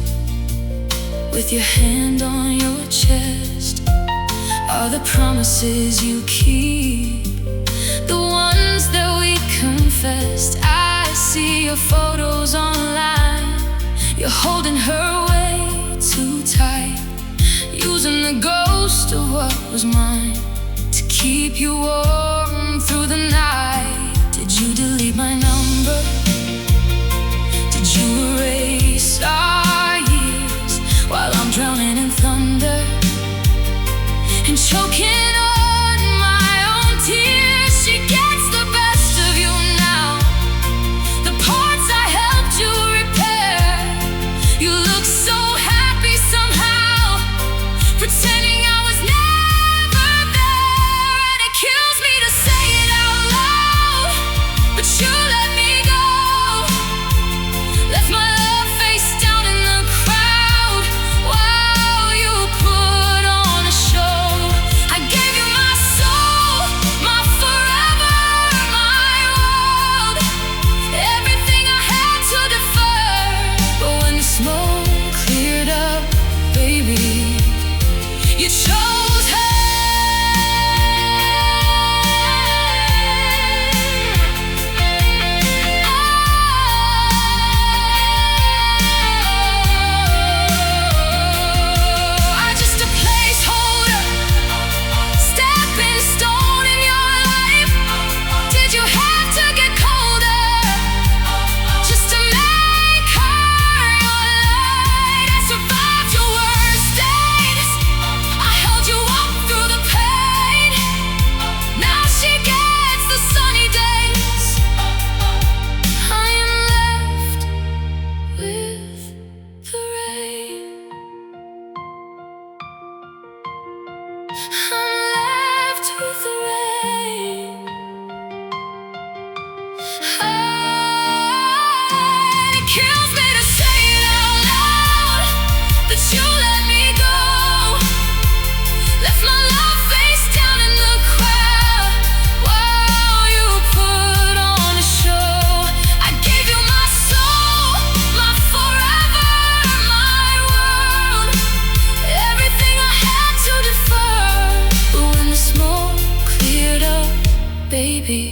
with your hand on your chest? Are the promises you keep the ones that we confessed? I see your photos online, you're holding her way too tight, using the ghost of what was mine to keep you warm through the night. Did you delete my number? Did you erase our years while I'm drowning in thunder and choking on my own tears? She gets the best of you now, the parts I helped you repair. You look so happy somehow, pretending I was never there. And it kills me to say it out loud, but you let me go. Left my love face down in the crowd while you put on a show. I gave you my soul, my forever, my world, everything I had to defer. But when the smoke cleared up, baby, you chose her. I'm just a placeholder, stepping stone in your life. Did you have to get colder just to make her your light? I survived your worst days, I held you up through the pain. Now she gets the sunny days. I am left with the rain. I'm left with the rain. It kills me to say it out loud, but you let me go. Left my love face down in the crowd while you put on a show. I gave you my soul, my forever, my world, everything I had to defer. But when the smoke cleared up, baby,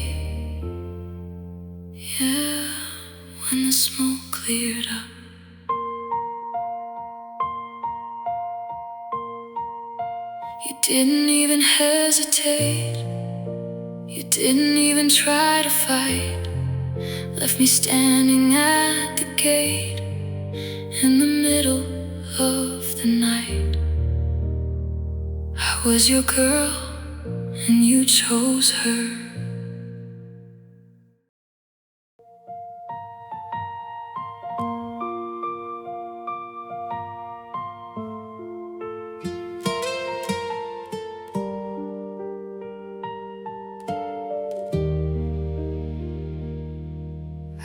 yeah, when the smoke cleared up. You didn't even hesitate, you didn't even try to fight. Left me standing at the gate in the middle of the night. I was your girl and you chose her.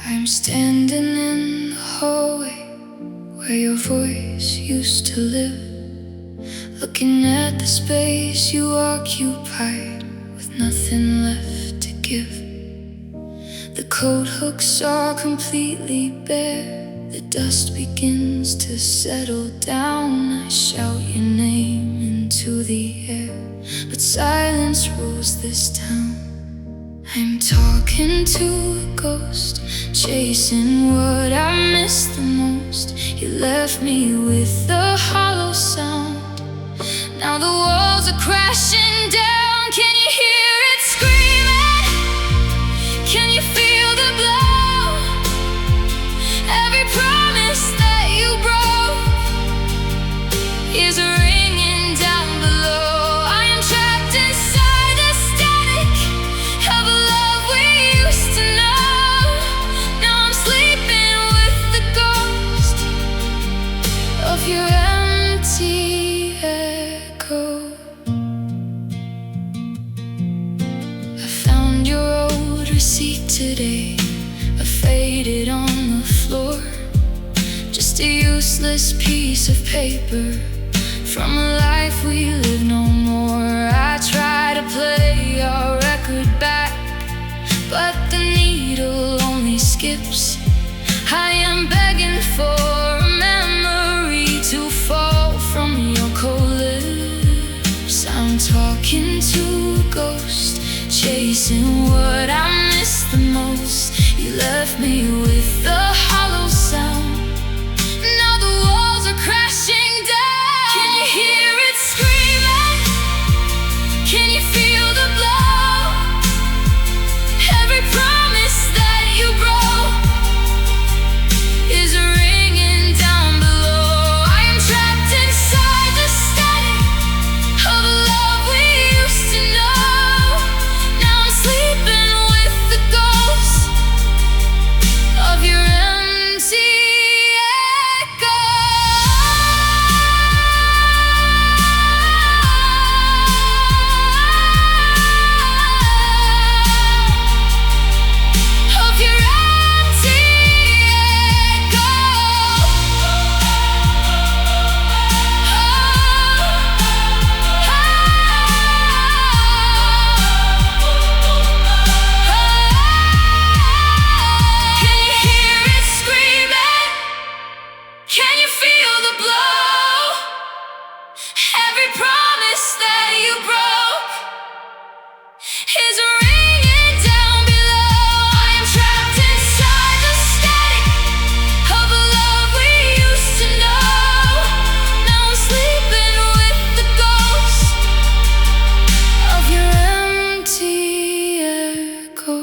I'm standing in the hallway where your voice used to live, looking at the space you occupied with nothing left to give. The coat hooks are completely bare, the dust begins to settle down. I shout your name into the air, but silence rules this town. I'm talking to a ghost, chasing what I miss the most. You left me with a hollow sound. Now the walls are crashing down. Can you hear it screaming? Can you feel the blow? Every promise that you broke, useless piece of paper from a life we live no more. I try to play our record back, but the needle only skips. I am begging for a memory to fall from your cold lips. I'm talking to a ghost, chasing what I miss the most. You left me with a hollow sound. Now the walls are crashing down. Can you hear it screaming? Can you feel the blow? Every promise that you broke is ringing down below. I am trapped inside the static of a love we used to know. Now I'm sleeping with the ghost of your empty echo. Of your empty echo. Can you hear it screaming? Can you feel the blow? Every promise that you broke is ringing down below. I am trapped inside the static of a love we used to know. Now I'm sleeping with the ghost of your empty echo.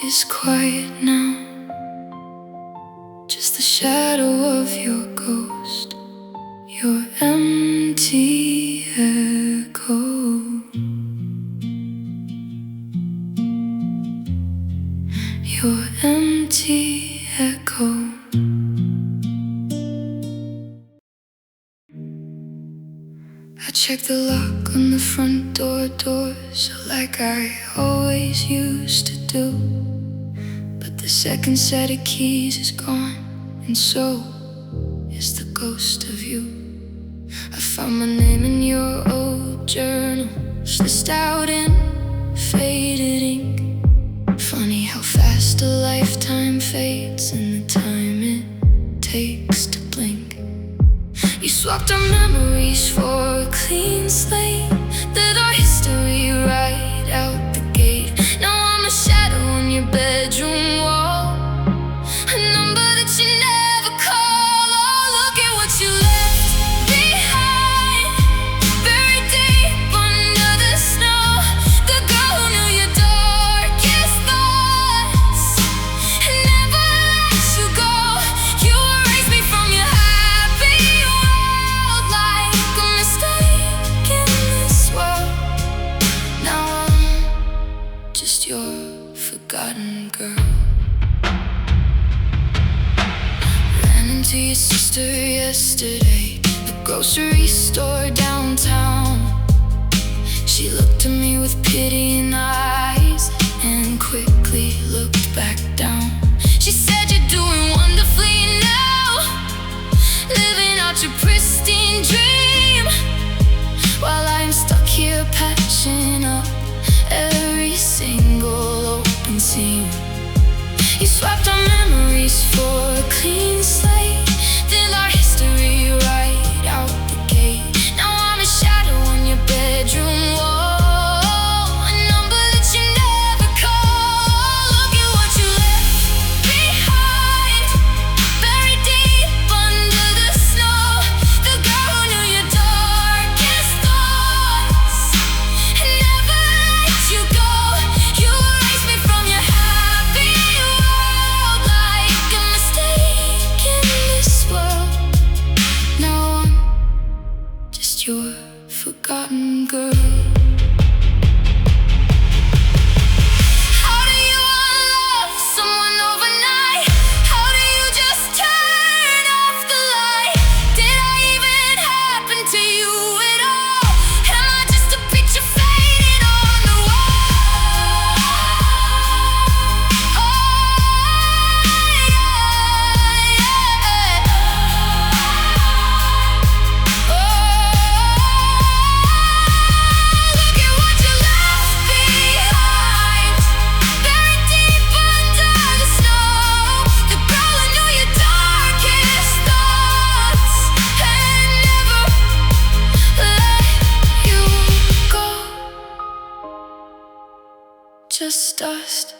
It's quiet now, just the shadow of your ghost, your empty echo. Your empty echo. I check the lock on the front doors like I always used to do. But the second set of keys is gone, and so is the ghost of you. I found my name in your old journal, sliced out in faded ink. Funny how fast a lifetime fades and the time it takes to blink. You swapped our memories for a clean slate, did our history right out the gate. Now I'm a shadow on your bedroom wall, a number that you never call. Oh, look at what you left behind, buried deep under the snow. The girl who knew your darkest thoughts and never let you go. You erased me from your happy world like a mistake in this world. Now I'm just your forgotten girl. Ran into your sister yesterday, the grocery store downtown. She looked at me with pitying eyes and quickly looked back down. She said, you're doing wonderfully now, living out your pristine dream, while I'm stuck here patching up every single open seam. You swapped our memories for a clean slate, did our history right out the gate. Now I'm a shadow on your bedroom wall, a number that you never call. Look at what you left behind, buried deep under the snow. The girl who knew your darkest thoughts and never let you go. You erased me from your happy world like a mistake in this world. Now I'm just your forgotten girl. How do you unlove someone overnight? How do you just turn off the light? Did I even happen to you at all? Am I just a picture fading on the wall? Oh, yeah. dust,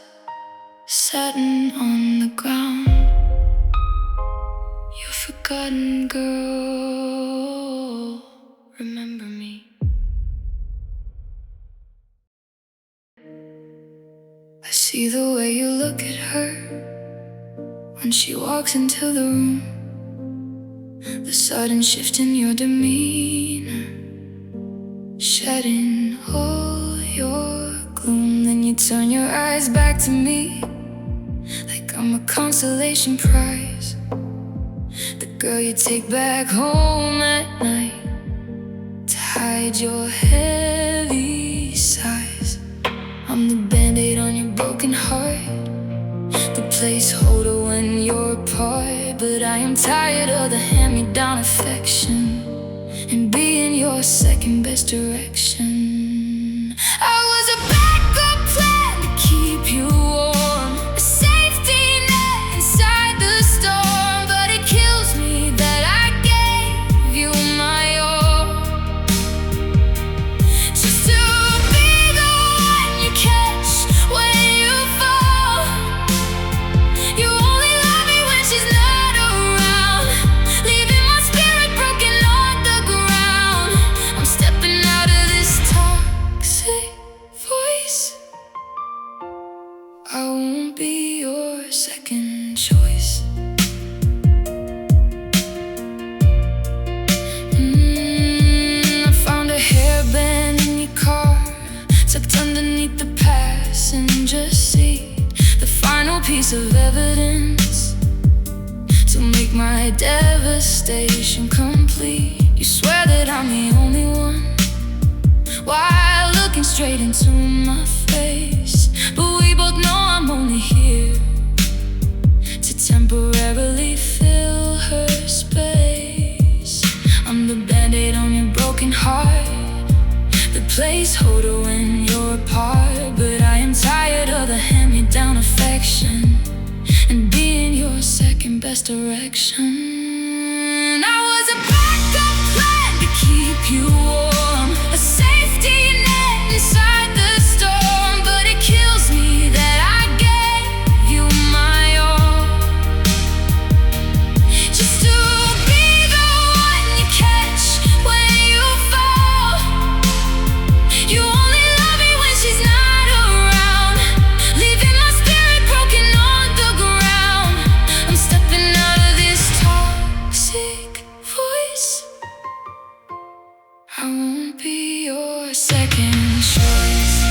satin on the ground. You forgotten girl, remember me. I see the way you look at her when she walks into the room, the sudden shift in your demeanor, shedding all your gloom. Then you turn your eyes back to me like I'm a consolation prize, the girl you take back home at night to hide your heavy sighs. I'm the band-aid on your broken heart, the placeholder when you're apart. But I am tired of the hand-me-down affection and being your second best direction. I was a backup plan to keep you warm, a safety net inside the storm. But it kills me that I gave you my all, just to be the one you catch when you fall. You only love me when she's not around, leaving my spirit broken on the ground. I'm stepping out of this toxic voice. I won't be your second choice. I found a hairband in your car, tucked underneath the passenger seat, the final piece of evidence to make my devastation complete. You swear that I'm the only one while looking straight into my face, but we both know I'm only here to temporarily fill her space. I'm the band-aid on your broken heart, the placeholder when you're apart. But I am tired of the hand-me-down affection and being your second best direction. I was a backup plan to keep you warm, a safety net inside the storm. But it kills me that I gave you my all, just to be the one you catch when you fall. You only love me when she's not around, leaving my spirit broken on the ground. I'm stepping out of this toxic voice. I won't be your second choice.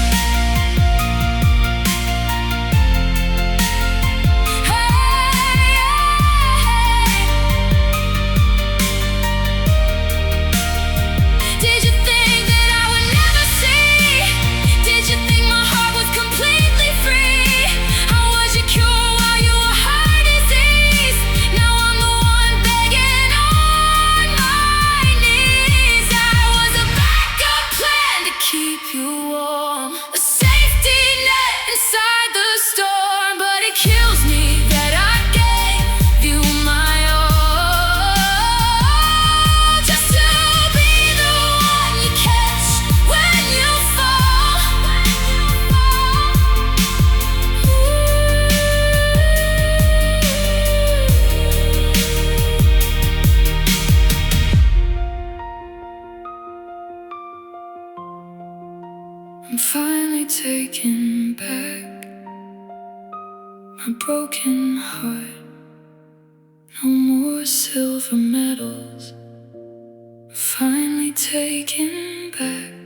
Did you think that I would never see? Did you think my heart was completely free? I was your cure while you were heart disease. Now I'm the one begging on my knees. I was a backup plan to keep you warm, a safety net inside the storm. But it kills me that I gave you my all, just to be the one you catch when you fall. I'm finally taking back my broken heart. No more silver medals. I'm finally taking back